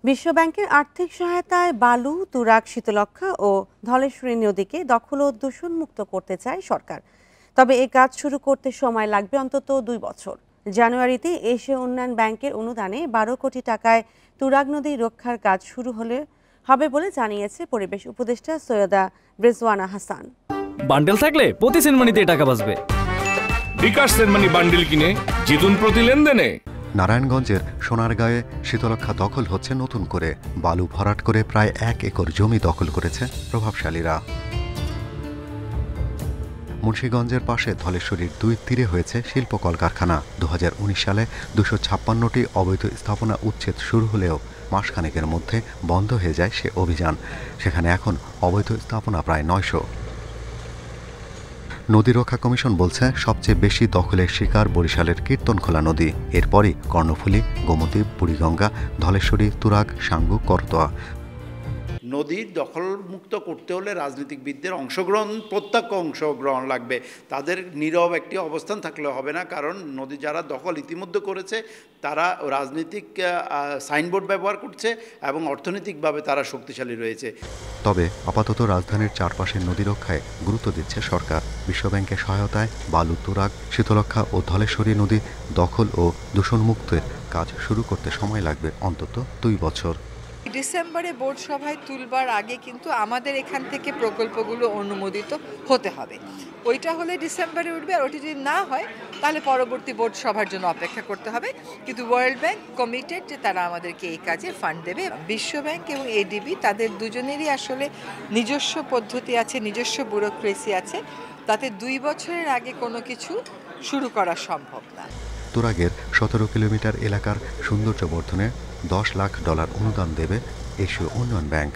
বিশ্বব্যাংকের আর্থিক সহায়তায় বালু, তুরাগ, শীতলক্ষ্যা ও ধলেশ্বরী নদীকে দখল ও দূষণমুক্ত করতে চায় সরকার। তবে এই কাজ শুরু করতে সময় লাগবে অন্তত 2 বছর। জানুয়ারিতে এশীয় উন্নয়ন ব্যাংকের অনুদানে 12 কোটি টাকায় তুরাগ নদী রক্ষার কাজ শুরু হবে বলে জানিয়েছে পরিবেশ উপদেষ্টা সৈয়দা রেজওয়ানা হাসান। বান্ডেল থাকলে প্রতি সেনমানিতে টাকা বাঁচবে। বিকাশ সেনমানি বান্ডেল কিনে জিতুন প্রতি লেনদেনে। নারায়ণগঞ্জের সোনারগাঁয়ে শীতলক্ষ্যা দখল হচ্ছে নতুন করে। বালু ভরাট করে প্রায় 1 একর জমি দখল করেছে প্রভাবশালীরা। মুন্সিগঞ্জের পাশে ধলেশ্বরীর 2 তীরে হয়েছে শিল্প কলকারখানা। 2019 সালে 256টি অবৈধ স্থাপনা উচ্ছেদ শুরু হলেও মাসখানেকের মধ্যে বন্ধ হয়ে যায় সে অভিযান। সেখানে এখন অবৈধ স্থাপনা প্রায় 900। নদী রক্ষা কমিশন বলছে সবচেয়ে বেশি দখলের শিকার বরিশালের কীর্তনখোলা নদী। এরপরই কর্ণফুলী, গোমতী, বুড়িগঙ্গা, ধলেশ্বরী, তুরাগ, সাঙ্গু, করতোয়া। নদীর দখল মুক্ত করতে হলে রাজনীতিকবিদদের অংশগ্রহণ, প্রত্যক্ষ অংশগ্রহণ লাগবে। তাদের নীরব একটি অবস্থান থাকলে হবে না, কারণ নদী যারা দখল ইতিমধ্যে করেছে তারা রাজনৈতিক সাইনবোর্ড ব্যবহার করছে এবং অর্থনৈতিকভাবে তারা শক্তিশালী রয়েছে। তবে আপাতত রাজধানীর চারপাশের নদী রক্ষায় গুরুত্ব দিচ্ছে সরকার। বিশ্বব্যাংকের সহায়তায় বালু, তুরাগ, শীতলক্ষ্যা ও ধলেশ্বরী নদী দখল ও দূষণমুক্তের কাজ শুরু করতে সময় লাগবে অন্তত 2 বছর। ডিসেম্বরে বোর্ড সভায় তুলবার আগে কিন্তু আমাদের এখান থেকে প্রকল্পগুলো অনুমোদিত হতে হবে। ওইটা হলে ডিসেম্বরে উঠবে, আর ওটি যদি না হয় তাহলে পরবর্তী বোর্ড সভার জন্য অপেক্ষা করতে হবে। কিন্তু ওয়ার্ল্ড ব্যাংক কমিটেড যে তারা আমাদেরকে এই কাজে ফান্ড দেবে। বিশ্বব্যাংক এবং এডিবি তাদের দুজনেরই আসলে নিজস্ব পদ্ধতি আছে, নিজস্ব ব্যুরোক্রেসি আছে, তাতে 2 বছরের আগে কোনো কিছু শুরু করা সম্ভব না। তুরাগের 17 কিলোমিটার এলাকার সৌন্দর্য বর্ধনে $10 লাখ অনুদান দেবে এশীয় উন্নয়ন ব্যাংক।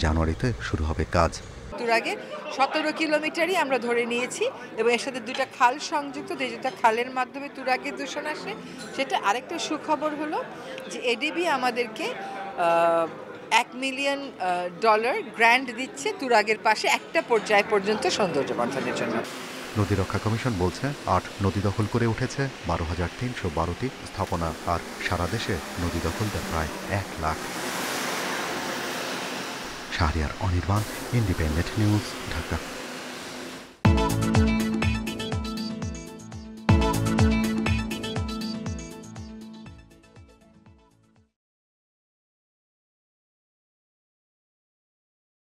জানুয়ারিতে শুরু হবে কাজ। তুরাগের 17 কিলোমিটারই আমরা ধরে নিয়েছি এবং এর সাথে 2টা খাল সংযুক্ত। যে 2টা খালের মাধ্যমে তুরাগের দূষণ আসে সেটা। আরেকটা সুখবর হলো যে এডিবি আমাদেরকে $1 মিলিয়ন গ্র্যান্ট দিচ্ছে তুরাগের পাশে একটা পর্যায় পর্যন্ত সৌন্দর্য বর্ধনের জন্য। নদী রক্ষা কমিশন বলছে 8 নদী দখল করে উঠেছে 12,312টি স্থাপনা, আর সারা দেশে নদী দখলদার প্রায় 1 লাখ। Shahriar Anirban, independent news, Dhaka.